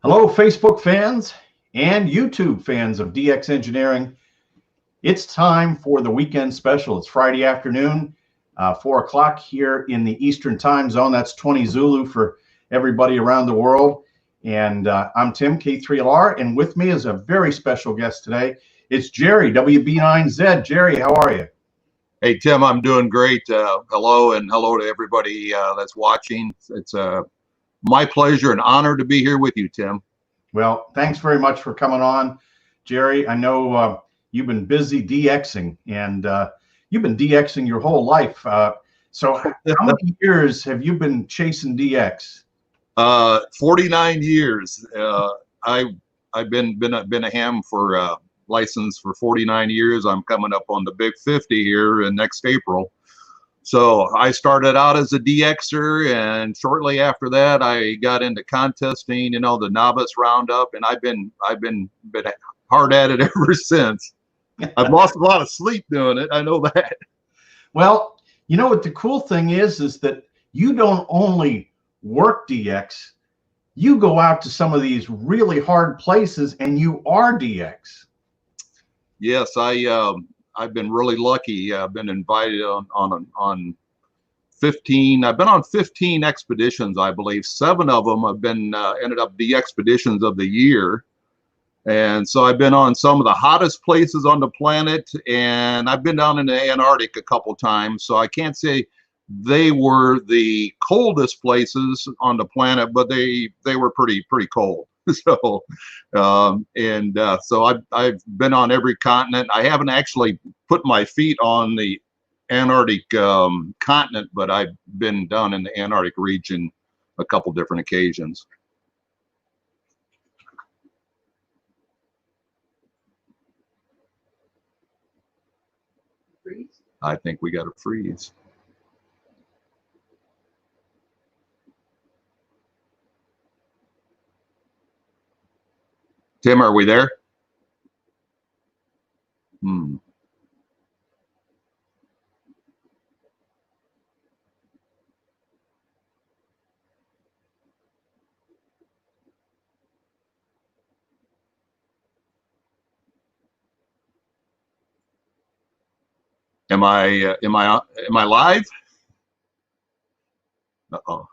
Hello, Facebook fans and YouTube fans of DX Engineering. It's time for the weekend special. It's Friday afternoon, 4 o'clock here in the Eastern time zone. That's 20 Zulu for everybody around the world. And I'm Tim, K3LR, and with me is a very special guest today. It's Jerry, WB9Z. Jerry, how are you? Hey, Tim, I'm doing great. Hello, and hello to everybody that's watching. It's my pleasure and honor to be here with you, Tim. Well, thanks very much for coming on, Jerry. I know you've been busy DXing, and you've been DXing your whole life. So how many years have you been chasing DX? 49 years. I've been a ham for license for 49 years. I'm coming up on the big 50 here in next April. So I started out as a DXer, and shortly after that, I got into contesting, you know, the novice roundup, and I've been hard at it ever since. I've lost a lot of sleep doing it. I know that. Well, you know what the cool thing is that you don't only work DX, you go out to some of these really hard places, and you are DX. Yes, I've been really lucky. I've been invited on 15. I've been on 15 expeditions, I believe. 7 of them have been ended up the expeditions of the year. And so I've been on some of the hottest places on the planet, and I've been down in the Antarctic a couple times. So I can't say they were the coldest places on the planet, but they were pretty cold. So so I've been on every continent. I haven't actually put my feet on the Antarctic continent, but I've been down in the Antarctic region a couple different occasions. Freeze? I think we got to freeze. Tim, are we there? Am I live? Uh-oh.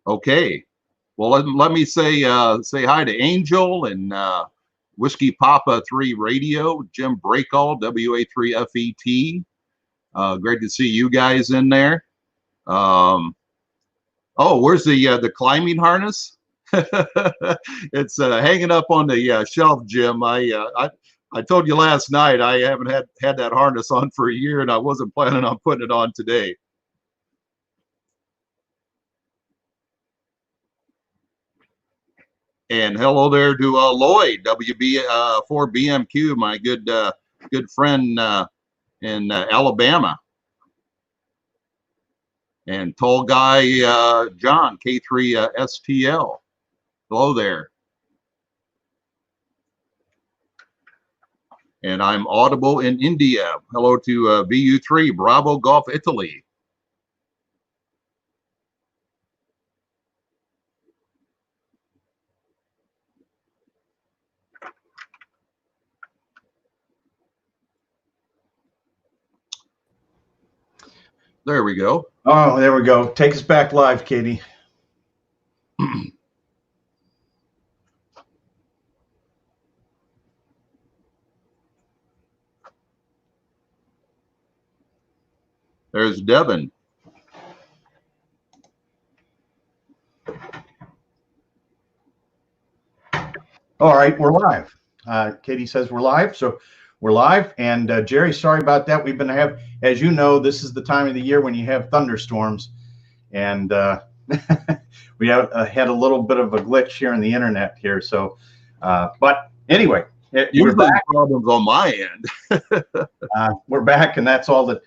Okay. Well, let me say hi to Angel and Whiskey Papa 3 Radio, Jim Breakall, WA3FET. Great to see you guys in there. Oh, where's the climbing harness? It's hanging up on the shelf, Jim. I told you last night I haven't had that harness on for a year, and I wasn't planning on putting it on today. And hello there to Lloyd, WB4BMQ, my good friend in Alabama. And tall guy John, K3STL. Hello there. And I'm audible in India. Hello to VU3, Bravo Golf, Italy. There we go. Oh, there we go. Take us back live, Katie. There's Devin. All right, we're live. Katie says we're live, so we're live. And Jerry, sorry about that. We've been as you know, this is the time of the year when you have thunderstorms, and we have had a little bit of a glitch here in the internet here. So, but anyway, we're back. Problems on my end. We're back, and that's all that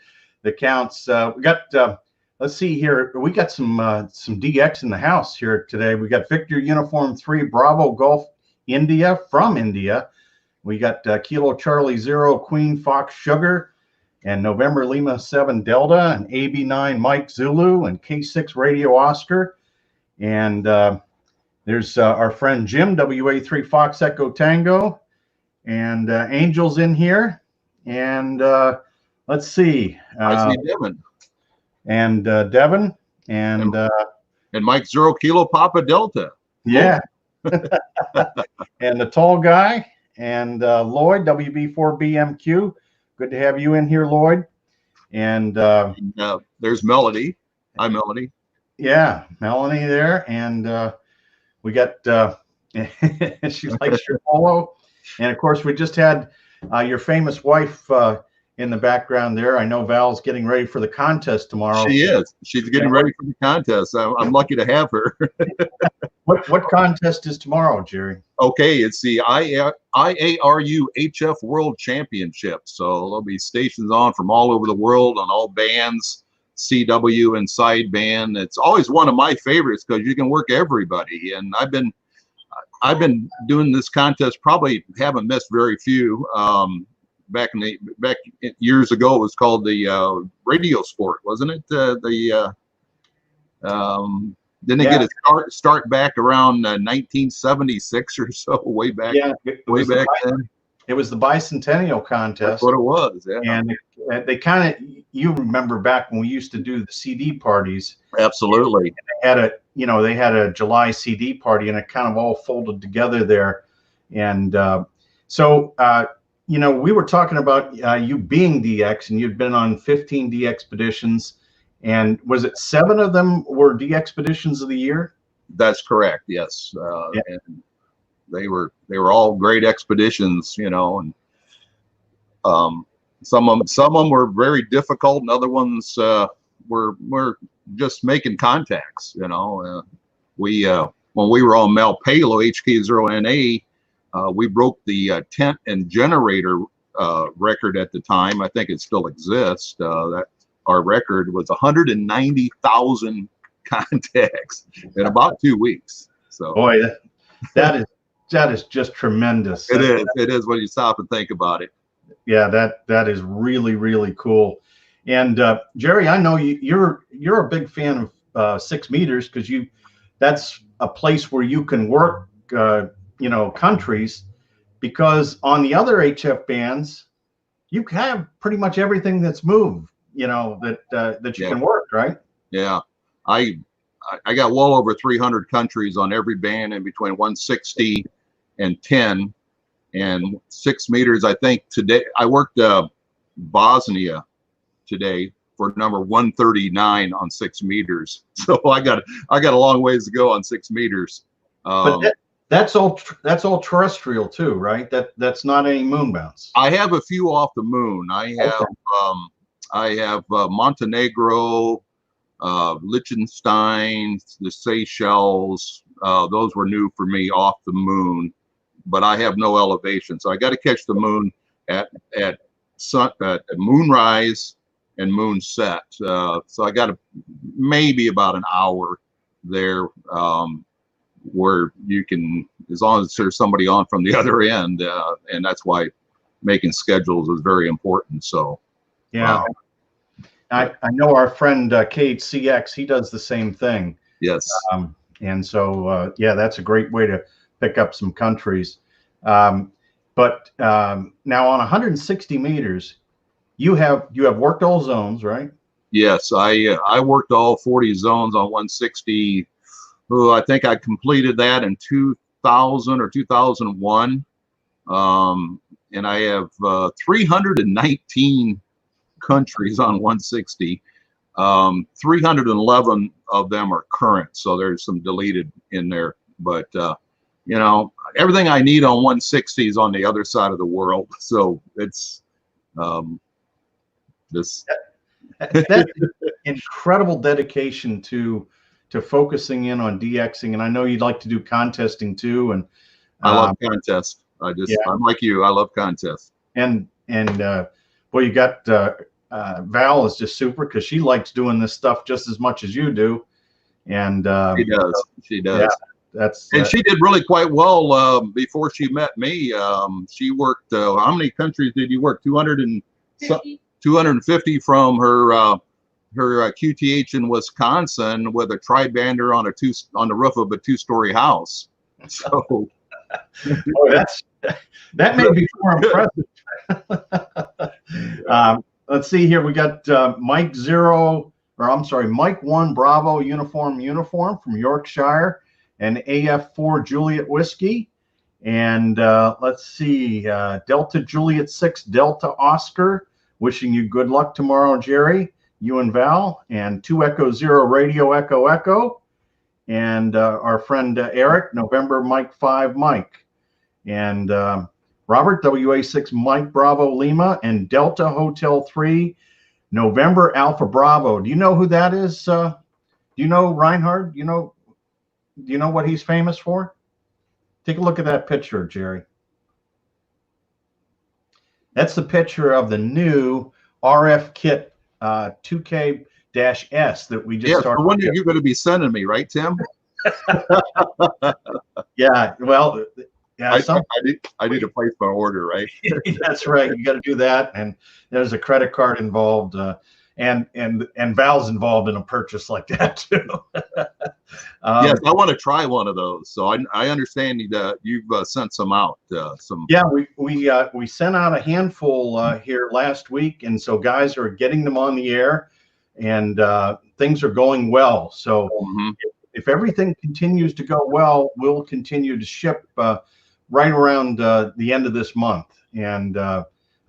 counts. We got let's see here. We got some DX in the house here today. We got Victor Uniform 3 Bravo Golf India from India. We got Kilo Charlie 0 Queen Fox Sugar, and November Lima 7 Delta, and AB9 Mike Zulu, and K6 Radio Oscar. And there's our friend Jim, WA3 Fox Echo Tango, and Angel's in here. And let's see. I see Devin. And Devin. And Mike 0 Kilo Papa Delta. Yeah. And the tall guy. And Lloyd, WB4BMQ. Good to have you in here, Lloyd. And there's Melody. Hi, Melody. Yeah, Melanie there. And we got, she likes your polo. And of course, we just had your famous wife in the background there. I know Val's getting ready for the contest tomorrow. She is. She's getting ready for the contest. I'm lucky to have her. What contest is tomorrow, Jerry? Okay, it's the IARU HF World Championship. So there'll be stations on from all over the world on all bands, CW and sideband. It's always one of my favorites because you can work everybody. And I've been doing this contest, probably haven't missed very few. Back years ago, it was called the Radio Sport, wasn't it? Didn't it get its start back around 1976 or so, way back? Yeah, way back then. It was the bicentennial contest. That's what it was. Yeah. And they kind of, you remember back when we used to do the CD parties. Absolutely. They had a July CD party, and it kind of all folded together there. And we were talking about you being DX, and you'd been on 15 DX expeditions. And was it 7 of them were DX expeditions of the year? That's correct. Yes. Yeah. And they were all great expeditions, and some of them were very difficult, and other ones were just making contacts. We when we were on Malpelo HK0NA, we broke the tent and generator record at the time. I think it still exists. That our record was 190,000 contacts in about 2 weeks. So boy, that is just tremendous. It is when you stop and think about it. Yeah, that is really, really cool. And Jerry, I know you're a big fan of 6 meters, because that's a place where you can work countries, because on the other HF bands you have pretty much everything that's moved, that you can work, right? Yeah, I got well over 300 countries on every band in between 160 and 10 and 6 meters. I think today I worked Bosnia today for number 139 on 6 meters. So I got a long ways to go on 6 meters. But that's all terrestrial too, right? That's not any moon bounce. I have a few off the moon. I have Montenegro, Liechtenstein, the Seychelles. Those were new for me off the moon, but I have no elevation, so I got to catch the moon at moonrise and moonset. So I got maybe about an hour there, where you can, as long as there's somebody on from the other end, and that's why making schedules is very important. So yeah. I know our friend KCX, he does the same thing. Yes. And so, that's a great way to pick up some countries. But now on 160 meters, you have worked all zones, right? Yes, I worked all 40 zones on 160. I think I completed that in 2000 or 2001. And I have 319 countries on 160. 311 of them are current, so there's some deleted in there. But everything I need on 160 is on the other side of the world. So it's this. That's incredible dedication to focusing in on DXing, and I know you'd like to do contesting too. And I love contests. I'm like you. I love contests. And boy, you got Val is just super because she likes doing this stuff just as much as you do. And she does. She does. Yeah, that's and she did really quite well before she met me. She worked. How many countries did you work? 250 from her QTH in Wisconsin with a tri-bander on the roof of a 2-story house. So that may be more impressive. Let's see here. We got Mike 1 Bravo uniform from Yorkshire and AF4 Juliet Whiskey. And let's see, Delta Juliet 6 Delta Oscar. Wishing you good luck tomorrow, Jerry, you and Val. And 2 Echo 0 Radio Echo Echo. And our friend Eric, November Mike 5 Mike. And Robert, WA6 Mike Bravo Lima, and Delta Hotel 3 November Alpha Bravo. Do you know who that is? Do you know Reinhard? Do you know what he's famous for? Take a look at that picture, Jerry. That's the picture of the new RF kit 2K-S that we just started. The one that you're going to be sending me, right, Tim? Yeah, well, yeah, I need to place my order, right? That's right. You got to do that, and there's a credit card involved, and Val's involved in a purchase like that too. Yes, I want to try one of those. So I understand you've sent some out. Yeah, we sent out a handful here last week, and so guys are getting them on the air, and things are going well. So if everything continues to go well, we'll continue to ship right around the end of this month. And I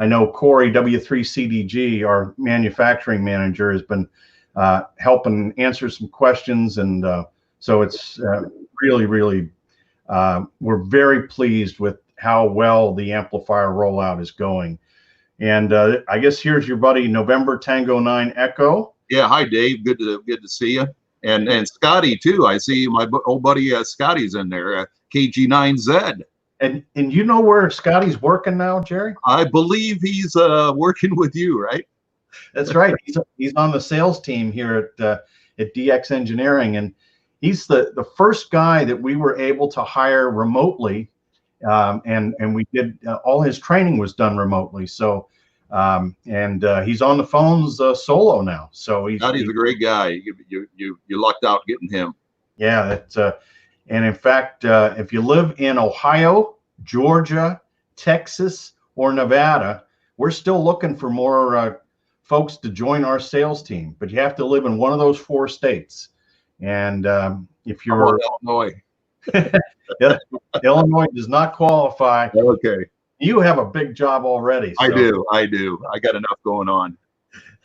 know Corey, W3CDG, our manufacturing manager, has been helping answer some questions. And so it's really, we're very pleased with how well the amplifier rollout is going. And I guess here's your buddy, November Tango 9 Echo. Yeah, hi, Dave. Good to see you. And Scotty, too. I see my old buddy Scotty's in there, KG9Z. And you know where Scotty's working now, Jerry? I believe he's working with you, right? That's right. He's on the sales team here at DX Engineering, and he's the first guy that we were able to hire remotely, and we did all his training was done remotely. So he's on the phones solo now. So he's a great guy. You lucked out getting him. Yeah, and in fact, if you live in Ohio, Georgia, Texas, or Nevada, we're still looking for more folks to join our sales team. But you have to live in one of those 4 states. And if you're Illinois, Illinois does not qualify. Okay. You have a big job already. So. I do. I got enough going on.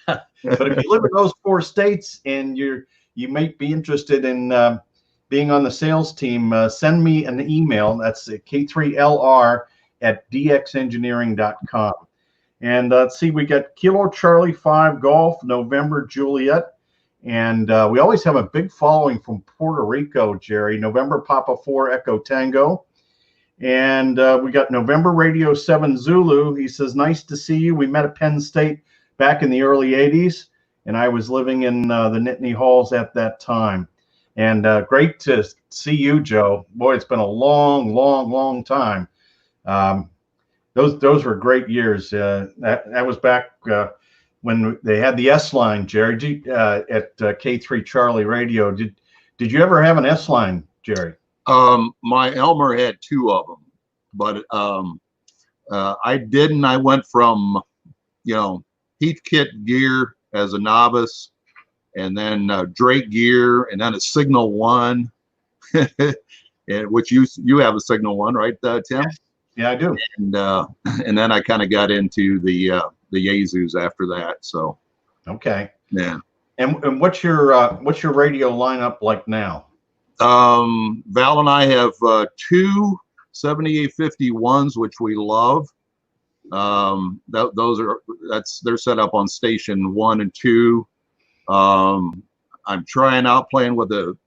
But if you live in those 4 states and you might be interested in being on the sales team, send me an email. That's K3LR@dxengineering.com. And let's see, we got Kilo Charlie 5 Golf, November Juliet. And we always have a big following from Puerto Rico, Jerry. November Papa 4 Echo Tango. And we got November Radio 7 Zulu. He says, nice to see you. We met at Penn State back in the early 80s. And I was living in the Nittany Halls at that time. And great to see you, Joe. Boy, it's been a long time. Those were great years. That was back when they had the S line, Jerry, at K3 Charlie Radio. Did you ever have an S line, Jerry? My Elmer had 2 of them, but I didn't. I went from Heathkit gear as a novice, and then Drake gear, and then a Signal 1, which you have a Signal 1, right, Tim? Yeah, I do. And then I kind of got into the Yaesus after that. So okay, yeah. And what's your radio lineup like now? Val and I have 2 7851s, which we love. They're set up on station 1 and 2. I'm trying out playing with a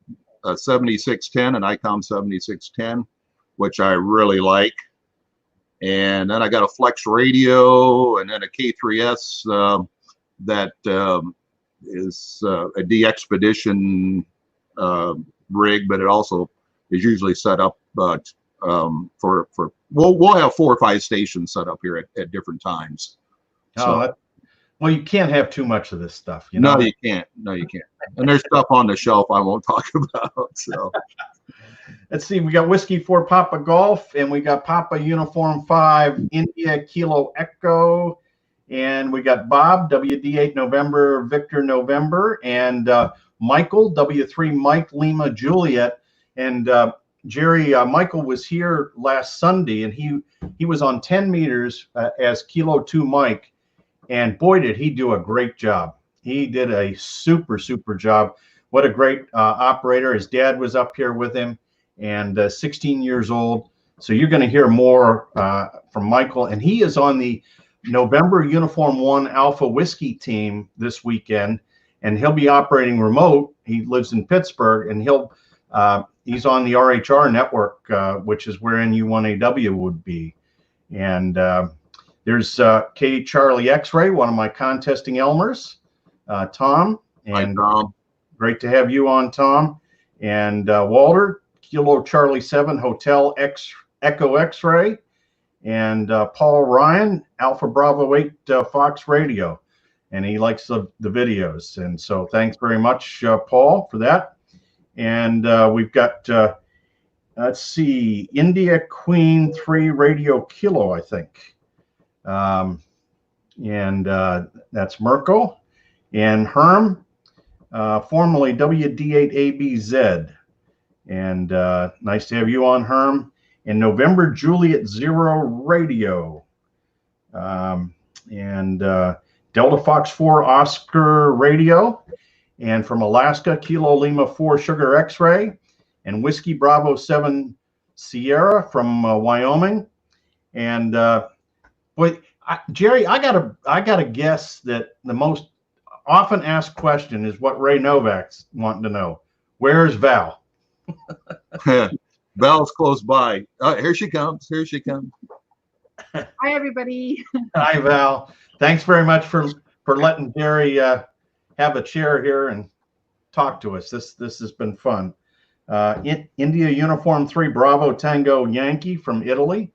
7610, an ICOM 7610, which I really like. And then I got a Flex radio, and then a K3S that is a de-expedition rig, but it also is usually set up for we'll have 4 or 5 stations set up here at different times. So, well, you can't have too much of this stuff, you know. No, you can't. No, you can't. And there's stuff on the shelf I won't talk about. So let's see. We got Whiskey 4 Papa Golf, and we got Papa Uniform 5 India Kilo Echo, and we got Bob WD8 November Victor November, and Michael W3 Mike Lima Juliet, and Jerry, Michael was here last Sunday, and he was on 10 meters as Kilo 2 Mike, and boy, did he do a great job. He did a super job. What a great operator. His dad was up here with him, and 16 years old. So you're going to hear more from Michael, and he is on the November Uniform 1 Alpha Whiskey team this weekend, and he'll be operating remote. He lives in Pittsburgh, and he's on the RHR network, which is where NU1AW would be. And there's K3LR X-Ray, one of my contesting Elmers, Tom. And hi, Tom. Great to have you on, Tom. And Walter, Kilo Charlie 7 Hotel Echo X-Ray. And Paul Ryan, Alpha Bravo 8 Fox Radio. And he likes the videos. And so thanks very much, Paul, for that. And we've got, let's see, India Queen 3 Radio Kilo, I think. And that's Merkel. And Herm, formerly WD8ABZ. And nice to have you on, Herm. And November Juliet 0 Radio. And Delta Fox 4 Oscar Radio. And from Alaska, Kilo Lima 4 Sugar X-Ray, and Whiskey Bravo 7 Sierra from Wyoming. And Jerry, I gotta guess that the most often asked question is what Ray Novak's wanting to know. Where's Val? Val's close by. Here she comes. Here she comes. Hi, everybody. Hi, Val. Thanks very much for letting Jerry have a chair here and talk to us. This has been fun. India Uniform 3 Bravo Tango Yankee from Italy.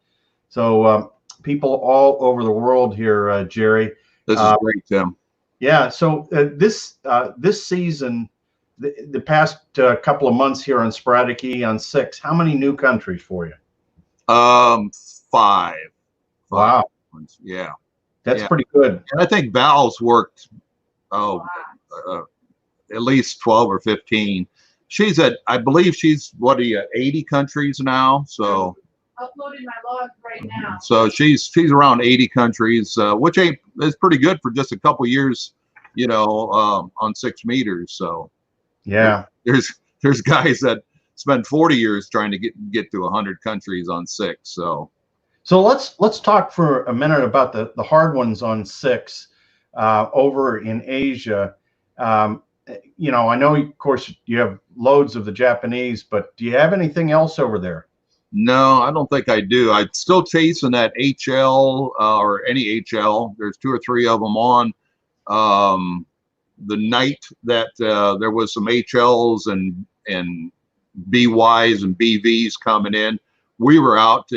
So people all over the world here, Jerry. This is great, Tim. Yeah. So this season, the past couple of months here on Sporadic E on 6, how many new countries for you? 5. Wow. Yeah. That's pretty good. And I think Val's worked, at least 12 or 15. She's I believe she's, 80 countries now. So Uploading my log right now. So she's around 80 countries, which is pretty good for just a couple years, on 6 meters. So yeah, there's guys that spend 40 years trying to get to 100 countries on 6. So let's talk for a minute about the hard ones on 6 over in Asia. I know, of course, you have loads of the Japanese, but do you have anything else over there? No, I don't think I do. I'm still chasing that HL or any HL. There's 2 or 3 of them on. The night that there was some HLs and BYs and BVs coming in, we were out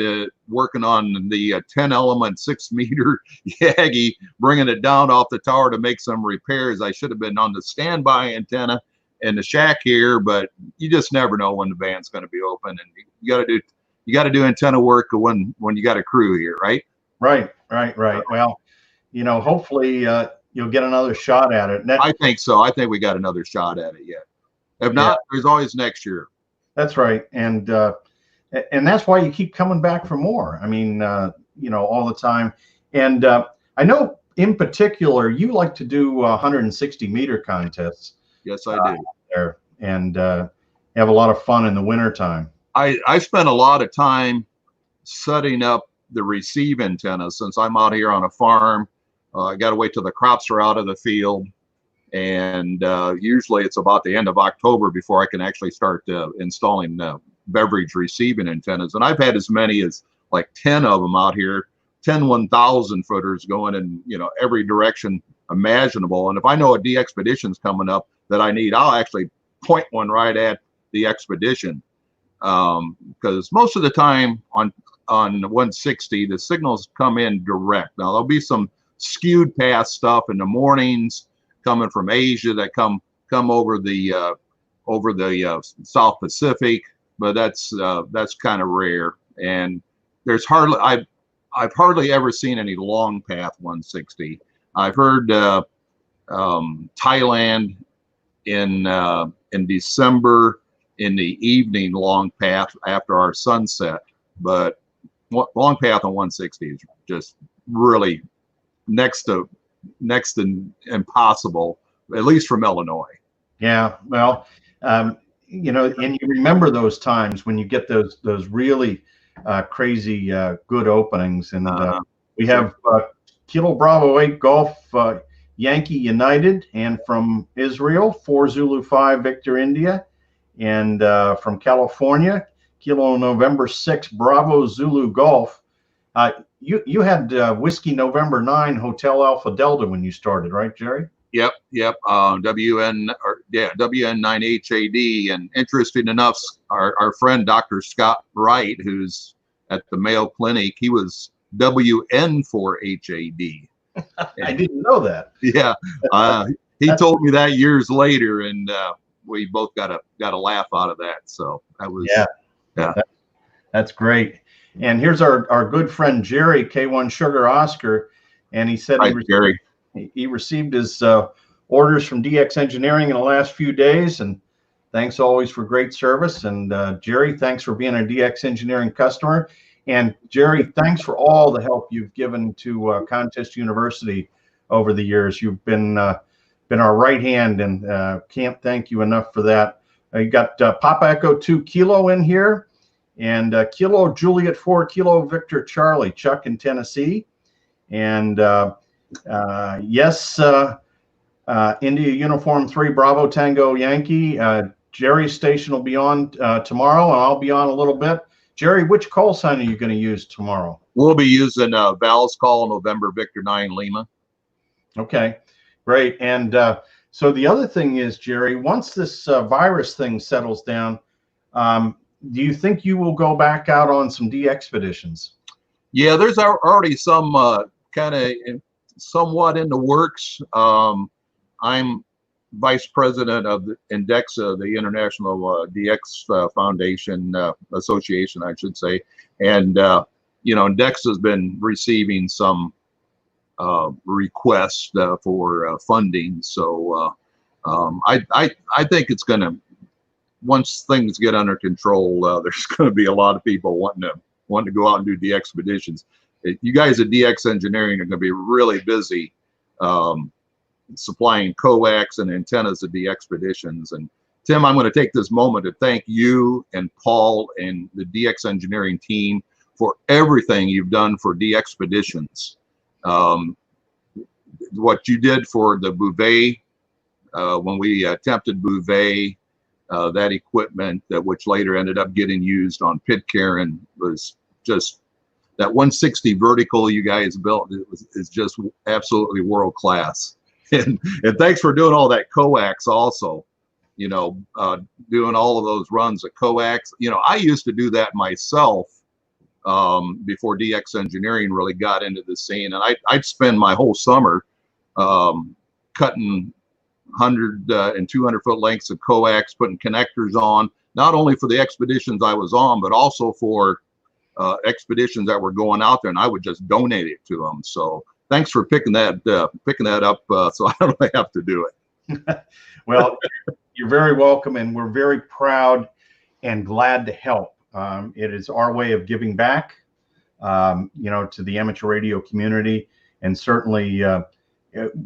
working on the 10 element 6 meter Yagi, bringing it down off the tower to make some repairs. I should have been on the standby antenna in the shack here, but you just never know when the band's going to be open, and you got to do antenna work when you got a crew here, right? Right. Well, hopefully you'll get another shot at it. I think so. I think we got another shot at it yet. If not, there's always next year. That's right. And that's why you keep coming back for more. I mean, all the time. And I know in particular, you like to do 160 meter contests. Yes, I do. There, and have a lot of fun in the wintertime. I spend a lot of time setting up the receive antenna since I'm out here on a farm. I got to wait till the crops are out of the field. And usually it's about the end of October before I can actually start installing beverage receiving antennas. And I've had as many as like 10 of them out here, 10 1,000 footers going in every direction imaginable. And if I know a DXpedition's coming up that I need, I'll actually point one right at the Expedition. Because most of the time on 160, the signals come in direct. Now there'll be some skewed path stuff in the mornings coming from Asia that come over the South Pacific, but that's kind of rare. And there's I've hardly ever seen any long path 160. I've heard Thailand in December in the evening long path after our sunset, but long path on 160 is just really next to impossible, at least from Illinois. Yeah, well, you know, and you remember those times when you get those really crazy good openings, and we have Kilo Bravo 8 Golf Yankee United, and from Israel 4 Zulu 5 Victor India, and from California Kilo November 6 Bravo Zulu Golf. You had Whiskey November 9 Hotel Alpha Delta when you started, right, Jerry? Yep. WN9HAD. And interesting enough, our friend Dr. Scott Wright, who's at the Mayo Clinic, he was WN4HAD. I didn't know that. Yeah, he told me that years later, and we both got a laugh out of that. So that was that's great. And here's our good friend Jerry, K1 Sugar Oscar, and he said he received his orders from DX Engineering in the last few days, and thanks always for great service. And Jerry, thanks for being a DX Engineering customer. And Jerry, thanks for all the help you've given to Contest University over the years. You've been our right hand, and can't thank you enough for that. You got Papa Echo 2 Kilo in here, and Kilo Juliet 4 Kilo Victor Charlie, Chuck in Tennessee. And yes, India Uniform 3 Bravo Tango Yankee. Jerry's station will be on tomorrow, and I'll be on a little bit. Jerry, which call sign are you going to use tomorrow? We'll be using Val's call November Victor 9 Lima. Okay, great. And so the other thing is, Jerry, once this virus thing settles down, do you think you will go back out on some DXpeditions? Yeah, there's already some kind of somewhat in the works. I'm vice president of the INDEXA, the International DX Foundation Association, I should say. And, you know, INDEXA has been receiving some requests for funding. So I think it's going to, once things get under control, there's going to be a lot of people wanting to go out and do DXpeditions. You guys at DX Engineering are going to be really busy supplying coax and antennas to DXpeditions. And Tim, I'm going to take this moment to thank you and Paul and the DX Engineering team for everything you've done for DXpeditions. What you did for the Bouvet, when we attempted Bouvet, that equipment, which later ended up getting used on Pitcairn, was just, that 160 vertical you guys built is just absolutely world class. And thanks for doing all that coax also, you know, doing all of those runs of coax. You know, I used to do that myself before DX Engineering really got into the scene. And I'd spend my whole summer cutting 100 and 200 foot lengths of coax, putting connectors on, not only for the expeditions I was on, but also for expeditions that were going out there, and I would just donate it to them. So thanks for picking that up, so I don't really have to do it. Well, you're very welcome, and we're very proud and glad to help. It is our way of giving back, you know, to the amateur radio community, and certainly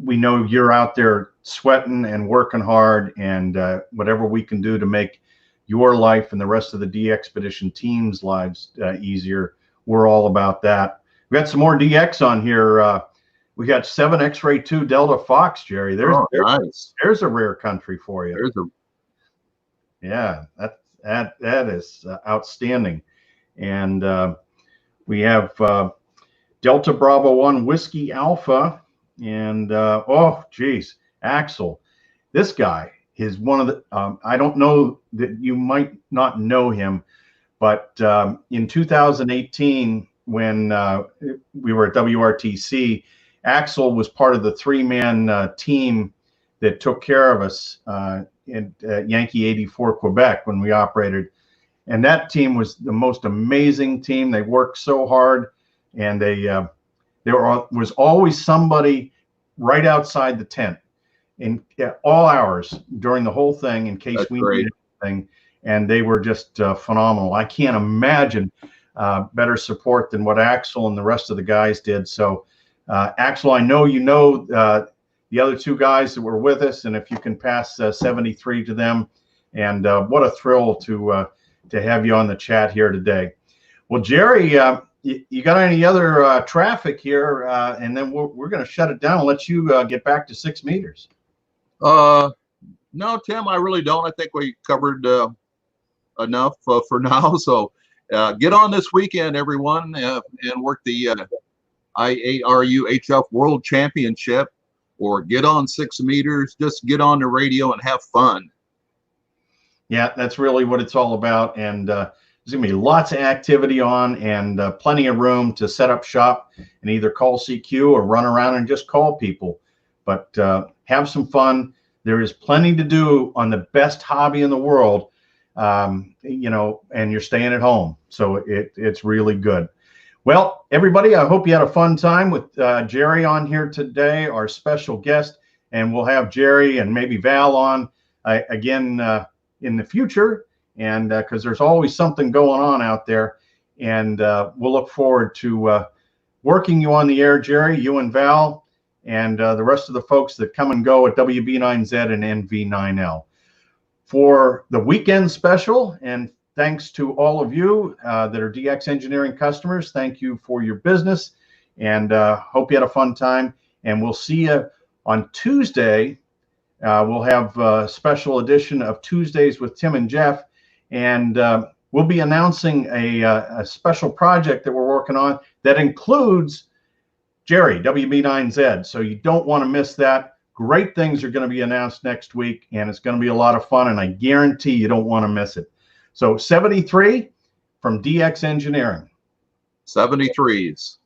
we know you're out there sweating and working hard, and whatever we can do to make your life and the rest of the DXpedition team's lives easier, we're all about that. We got some more DX on here. We got 7 X-Ray 2 Delta Fox, Jerry. Nice. There's a rare country for you. Yeah, that is outstanding. And we have Delta Bravo 1 Whiskey Alpha And oh, geez, Axel, this guy is one of the. I don't know that you might not know him, but in 2018, when we were at WRTC, Axel was part of the three-man team that took care of us in Yankee 84 Quebec when we operated. And that team was the most amazing team. They worked so hard, and there was always somebody right outside the tent in all hours during the whole thing in case we needed anything. And they were just phenomenal. I can't imagine better support than what Axel and the rest of the guys did. So, Axel, I know you know the other two guys that were with us, and if you can pass 73 to them. And what a thrill to have you on the chat here today. Well, Jerry, you got any other traffic here? And then we're going to shut it down and let you get back to 6 meters. No, Tim, I really don't. I think we covered enough for now. So get on this weekend, everyone, and work the IARU HF World Championship, or get on 6 meters. Just get on the radio and have fun. Yeah, that's really what it's all about. And there's going to be lots of activity on, and plenty of room to set up shop and either call CQ or run around and just call people. But have some fun. There is plenty to do on the best hobby in the world, you know, and you're staying at home. So it's really good. Well, everybody, I hope you had a fun time with Jerry on here today, our special guest. And we'll have Jerry and maybe Val on again in the future, and because there's always something going on out there. And we'll look forward to working you on the air, Jerry, you and Val, and the rest of the folks that come and go at WB9Z and NV9L. For the weekend special, and thanks to all of you that are DX Engineering customers, thank you for your business, and hope you had a fun time. And we'll see you on Tuesday. We'll have a special edition of Tuesdays with Tim and Jeff, and we'll be announcing a special project that we're working on that includes Jerry, WB9Z. So you don't want to miss that. Great things are going to be announced next week, and it's going to be a lot of fun, and I guarantee you don't want to miss it. So 73 from DX Engineering. 73s.